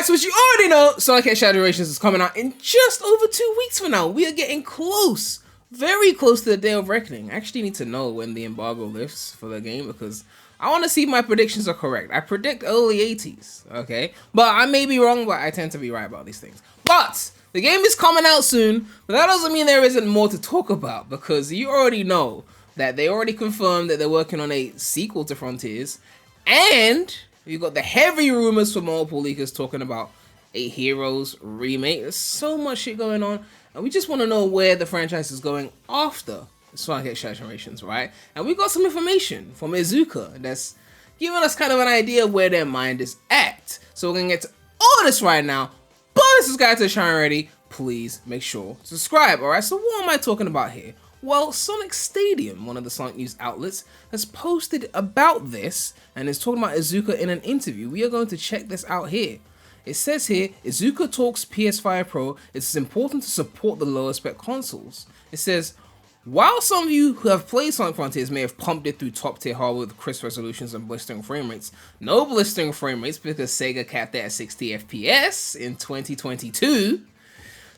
Alright, so as you already know, Sonic Heroes Generations is coming out in just over 2 weeks from now. We are getting close, very close to the day of reckoning. I actually need to know when the embargo lifts for the game because I want to see if my predictions are correct. I predict early 80s, okay? But I may be wrong, but I tend to be right about these things. But the game is coming out soon, but that doesn't mean there isn't more to talk about because you already know that they already confirmed that they're working on a sequel to Frontiers, and you got the heavy rumors from multiple leakers talking about a Heroes remake. There's so much shit going on, and we just want to know where the franchise is going after Sonic Heroes Generations, right? And we got some information from Iizuka that's giving us kind of an idea of where their mind is at. So we're gonna get to all this right now. But subscribe to the channel already. Please make sure to subscribe, alright? So what am I talking about here? Well, Sonic Stadium, one of the Sonic news outlets, has posted about this and is talking about Iizuka in an interview. We are going to check this out here. It says here, Iizuka talks PS5 Pro, it's important to support the lower spec consoles. It says, while some of you who have played Sonic Frontiers may have pumped it through top tier hardware with crisp resolutions and blistering frame rates, no blistering frame rates because Sega capped it at 60 FPS in 2022.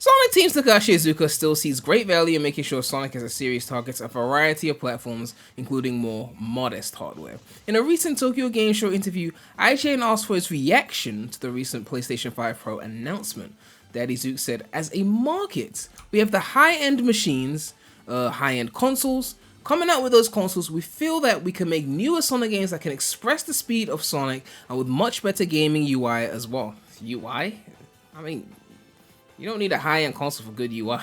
Sonic Team's Takashi Iizuka still sees great value in making sure Sonic as a series targets a variety of platforms, including more modest hardware. In a recent Tokyo Game Show interview, IGN asked for his reaction to the recent PlayStation 5 Pro announcement. Daddy Zook said, as a market, we have the high-end machines, high-end consoles. Coming out with those consoles, we feel that we can make newer Sonic games that can express the speed of Sonic and with much better gaming UI as well. UI? I mean, you don't need a high-end console for good UI.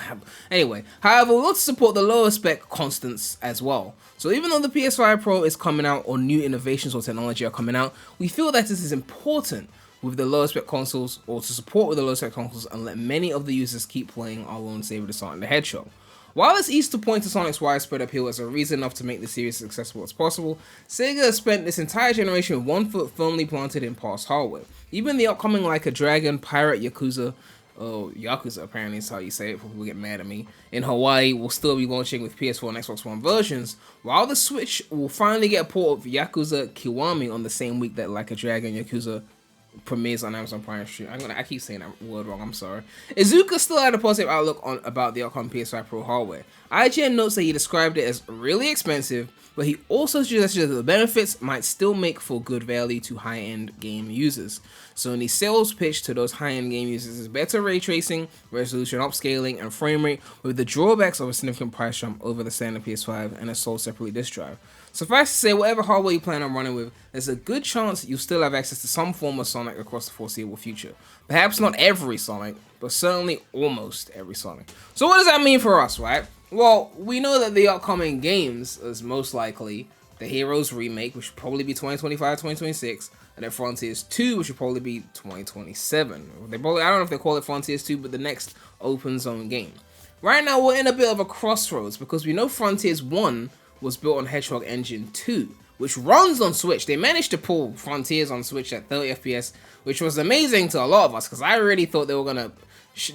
Anyway, however, we want to support the lower spec constants as well. So even though the PS5 Pro is coming out or new innovations or technology are coming out, we feel that this is important with the lower spec consoles or to support with the lower spec consoles and let many of the users keep playing our own Save the Sonic the Hedgehog. While it's easy to point to Sonic's widespread appeal as a reason enough to make the series as accessible as possible, Sega has spent this entire generation with one foot firmly planted in past hardware. Even the upcoming Like a Dragon, Pirate Yakuza, Yakuza apparently is how you say it, people get mad at me, in Hawaii will still be launching with PS4 and Xbox One versions, while the Switch will finally get a port of Yakuza Kiwami on the same week that Like a Dragon Yakuza premieres on Amazon Prime Stream. I keep saying that word wrong, I'm sorry. Iizuka still had a positive outlook about the upcoming PS5 Pro hardware. IGN notes that he described it as really expensive, but he also suggested that the benefits might still make for good value to high-end game users. Sony's sales pitch to those high-end game users is better ray tracing, resolution upscaling, and frame rate, with the drawbacks of a significant price jump over the standard PS5 and a sold separately disc drive. Suffice to say, whatever hardware you plan on running with, there's a good chance you'll still have access to some form of Sonic across the foreseeable future. Perhaps not every Sonic, but certainly almost every Sonic. So what does that mean for us, right? Well, we know that the upcoming games is most likely the Heroes Remake, which will probably be 2025, 2026, and then Frontiers 2, which will probably be 2027. I don't know if they call it Frontiers 2, but the next open zone game. Right now, we're in a bit of a crossroads because we know Frontiers 1 was built on Hedgehog Engine 2, which runs on Switch. They managed to pull Frontiers on Switch at 30 FPS, which was amazing to a lot of us because I really thought they were going to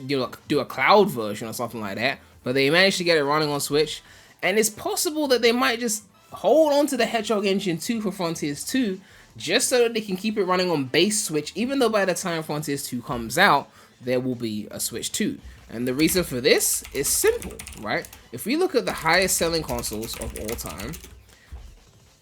do a cloud version or something like that, but they managed to get it running on Switch, and it's possible that they might just hold on to the Hedgehog Engine 2 for Frontiers 2 just so that they can keep it running on base Switch, even though by the time Frontiers 2 comes out, there will be a Switch 2. And the reason for this is simple, right? If we look at the highest selling consoles of all time,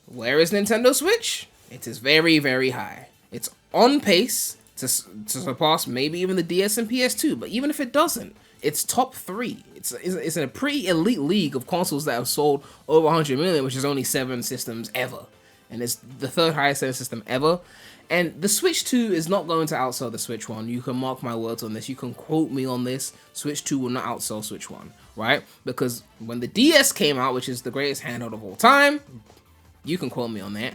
where is Nintendo Switch? It is very, very high. It's on pace to surpass maybe even the DS and PS2, but even if it doesn't, it's top 3. It's in a pretty elite league of consoles that have sold over 100 million, which is only 7 systems ever. And it's the third highest selling system ever. And the Switch 2 is not going to outsell the Switch 1. You can mark my words on this. You can quote me on this. Switch 2 will not outsell Switch 1, right? Because when the DS came out, which is the greatest handheld of all time, you can quote me on that.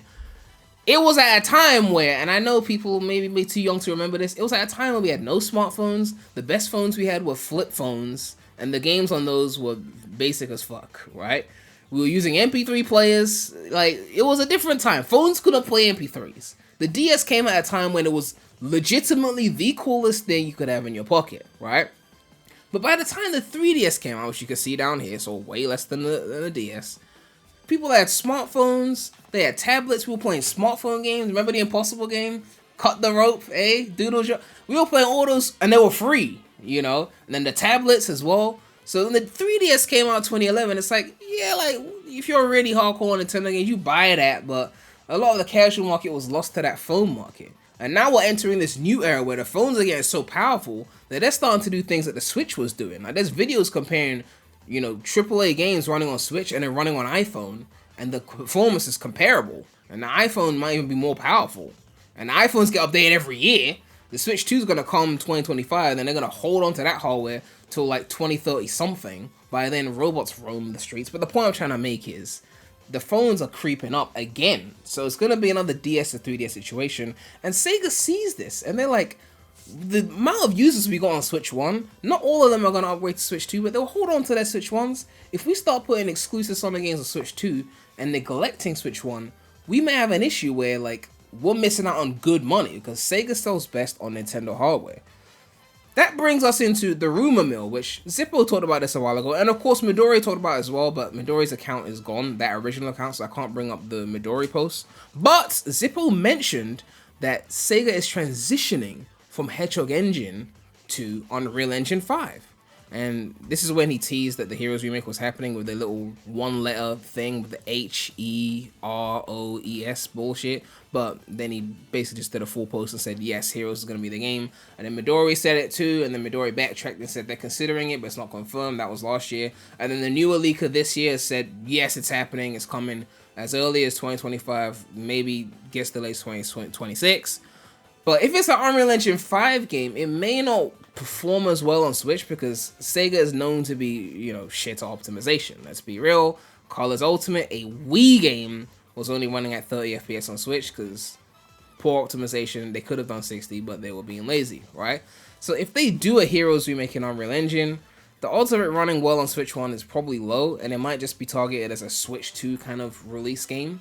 It was at a time where, and I know people may be too young to remember this, it was at a time when we had no smartphones. The best phones we had were flip phones, and the games on those were basic as fuck, right? We were using MP3 players. Like, it was a different time. Phones couldn't play MP3s. The DS came at a time when it was legitimately the coolest thing you could have in your pocket, right? But by the time the 3DS came out, which you can see down here, so way less than the DS, people had smartphones, they had tablets, people playing smartphone games. Remember the Impossible game? Cut the Rope, Doodle Jump. We were playing all those, and they were free, you know. And then the tablets as well. So when the 3DS came out in 2011, it's like, yeah, like if you're really hardcore on Nintendo games, you buy that. But a lot of the casual market was lost to that phone market. And now we're entering this new era where the phones are getting so powerful that they're starting to do things that the Switch was doing. Like there's videos comparing, you know, AAA games running on Switch and then running on iPhone, and the performance is comparable. And the iPhone might even be more powerful. And the iPhones get updated every year. The Switch 2 is going to come 2025, and they're going to hold on to that hardware till like 2030 something. By then, robots roam the streets. But the point I'm trying to make is, the phones are creeping up again. So it's going to be another DS to 3DS situation. And Sega sees this, and they're like, the amount of users we got on Switch 1, not all of them are going to upgrade to Switch 2, but they'll hold on to their Switch 1s. If we start putting exclusive Sonic games on Switch 2 and neglecting Switch 1, we may have an issue where, like, we're missing out on good money, because Sega sells best on Nintendo hardware. That brings us into the rumor mill, which Zippo talked about this a while ago, and of course Midori talked about it as well, but Midori's account is gone, that original account, so I can't bring up the Midori post. But Zippo mentioned that Sega is transitioning from Hedgehog Engine to Unreal Engine 5. And this is when he teased that the Heroes Remake was happening with the little one-letter thing with the Heroes bullshit. But then he basically just did a full post and said, yes, Heroes is going to be the game. And then Midori said it too, and then Midori backtracked and said they're considering it, but it's not confirmed. That was last year. And then the newer leaker this year said, yes, it's happening. It's coming as early as 2025, maybe gets delayed 2026. But if it's an Unreal Engine 5 game, it may not perform as well on Switch, because Sega is known to be, you know, shit to optimization. Let's be real. Colors Ultimate, a Wii game, was only running at 30 FPS on Switch because poor optimization. They could have done 60, but they were being lazy, right? So if they do a Heroes Remake in Unreal Engine, the odds of it running well on Switch 1 is probably low, and it might just be targeted as a Switch 2 kind of release game.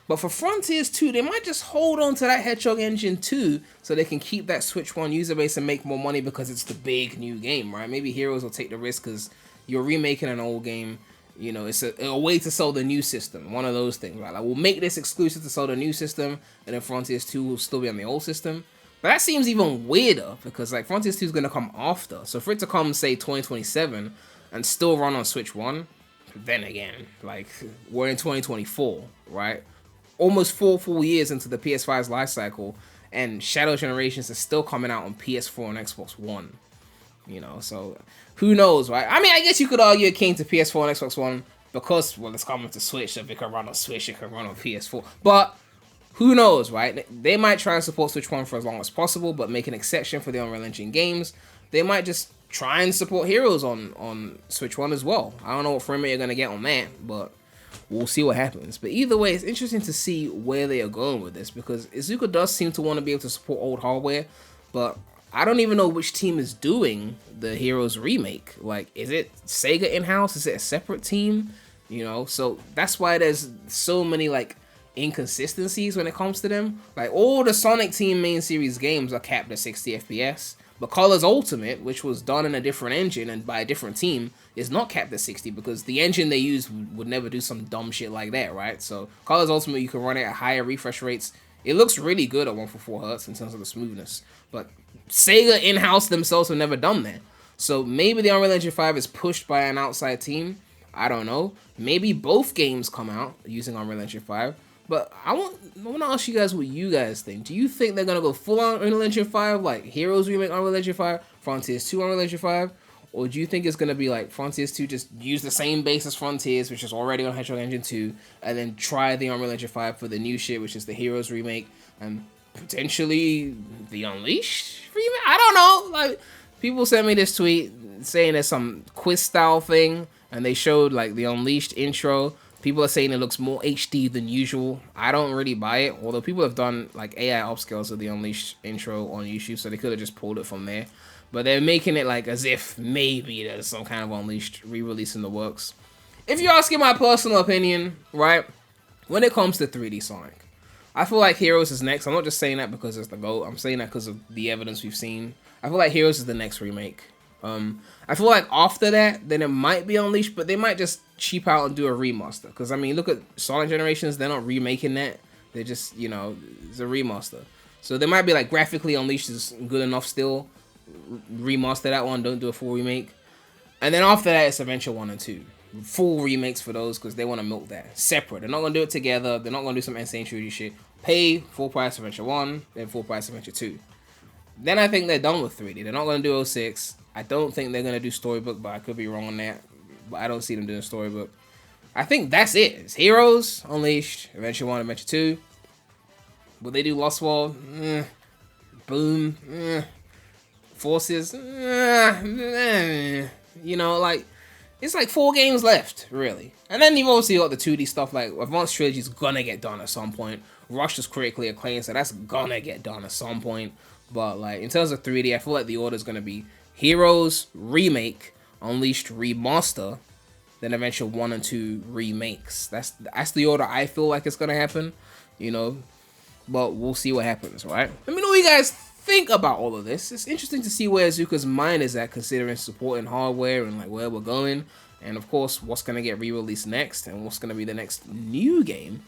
But for Frontiers 2, they might just hold on to that Hedgehog Engine 2 so they can keep that Switch 1 user base and make more money because it's the big new game, right? Maybe Heroes will take the risk because you're remaking an old game. You know, it's a way to sell the new system. One of those things, right? Like, we'll make this exclusive to sell the new system, and then Frontiers 2 will still be on the old system. But that seems even weirder because, like, Frontiers 2 is going to come after. So for it to come, say, 2027 and still run on Switch 1, then again, like, we're in 2024, right? Almost 4 full years into the PS5's life cycle, and Shadow Generations is still coming out on PS4 and Xbox One. You know, so who knows, right? I mean, I guess you could argue it came to PS4 and Xbox One because, well, it's coming to Switch, so if it can run on Switch, it can run on PS4. But who knows, right? They might try and support Switch 1 for as long as possible, but make an exception for the Unreal Engine games. They might just try and support Heroes on Switch 1 as well. I don't know what frame rate you're going to get on that, but we'll see what happens. But either way, it's interesting to see where they are going with this, because Iizuka does seem to want to be able to support old hardware, but I don't even know which team is doing the Heroes Remake. Like, is it Sega in-house? Is it a separate team? You know, so that's why there's so many, like, inconsistencies when it comes to them. Like, all the Sonic Team main series games are capped at 60 FPS, but Colors Ultimate, which was done in a different engine and by a different team, is not capped at 60 because the engine they use would never do some dumb shit like that, right? So Colors Ultimate, you can run it at higher refresh rates. It looks really good at 144 Hz in terms of the smoothness, but Sega in-house themselves have never done that. So maybe the Unreal Engine 5 is pushed by an outside team. I don't know. Maybe both games come out using Unreal Engine 5. But I want to ask you guys what you guys think. Do you think they're going to go full on Unreal Engine 5, like Heroes Remake Unreal Engine 5, Frontiers 2 Unreal Engine 5? Or do you think it's going to be like Frontiers 2 just use the same base as Frontiers, which is already on Hedgehog Engine 2, and then try the Unreal Engine 5 for the new shit, which is the Heroes Remake, and potentially the Unleashed remake? I don't know. Like, people sent me this tweet saying there's some quiz style thing, and they showed like the Unleashed intro. People are saying it looks more HD than usual. I don't really buy it, although people have done like AI upscales of the Unleashed intro on YouTube, so they could have just pulled it from there. But they're making it like as if maybe there's some kind of Unleashed re-release in the works. If you're asking my personal opinion, right, when it comes to 3D Sonic, I feel like Heroes is next. I'm not just saying that because it's the GOAT. I'm saying that because of the evidence we've seen. I feel like Heroes is the next remake. I feel like after that, then it might be Unleashed, but they might just cheap out and do a remaster. Because, I mean, look at Sonic Generations. They're not remaking that. They're just, you know, it's a remaster. So they might be like graphically Unleashed is good enough still. Remaster that one, don't do a full remake. And then after that, it's Adventure 1 and 2. Full remakes for those because they want to milk that. Separate. They're not going to do it together. They're not going to do some insane shooty shit. Pay full price Adventure 1, then full price Adventure 2. Then I think they're done with 3D. They're not going to do 06. I don't think they're going to do Storybook, but I could be wrong on that. But I don't see them doing Storybook. I think that's it. It's Heroes, Unleashed, Adventure 1, Adventure 2. Will they do Lost World? Boom. Forces? You know, like, it's like 4 games left, really. And then you've obviously got the 2D stuff, like Advanced Trilogy's gonna get done at some point. Rush is critically acclaimed, so that's gonna get done at some point. But like in terms of 3D, I feel like the order is gonna be Heroes Remake, Unleashed Remaster, then Adventure 1 and 2 remakes. That's the order I feel like it's gonna happen, you know. But we'll see what happens, right? Let me know what you guys think about all of this. It's interesting to see where Iizuka's mind is at, considering supporting hardware and like where we're going, and of course what's gonna get re-released next and what's gonna be the next new game.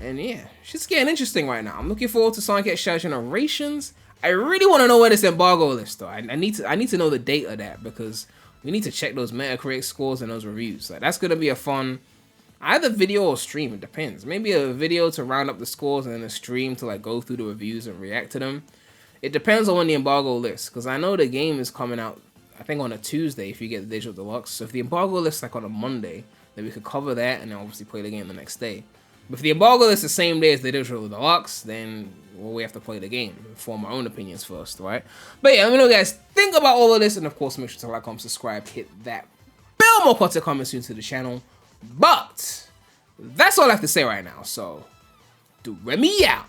And yeah, shit's getting interesting right now. I'm looking forward to Sonic Heroes Generations. I really want to know where this embargo list though. I need to know the date of that because we need to check those Metacritic scores and those reviews. Like that's gonna be a fun either video or stream. It depends. Maybe a video to round up the scores and then a stream to like go through the reviews and react to them. It depends on when the embargo lifts, because I know the game is coming out, I think on a Tuesday if you get the Digital Deluxe. So if the embargo lifts like on a Monday, then we could cover that and then obviously play the game the next day. But if the embargo lifts the same day as the Digital Deluxe, then well, we have to play the game and form our own opinions first, right? But yeah, let me know what you guys think about all of this, and of course make sure to like, comment, subscribe, hit that bell, more content coming soon to the channel. But that's all I have to say right now, so do Remy out.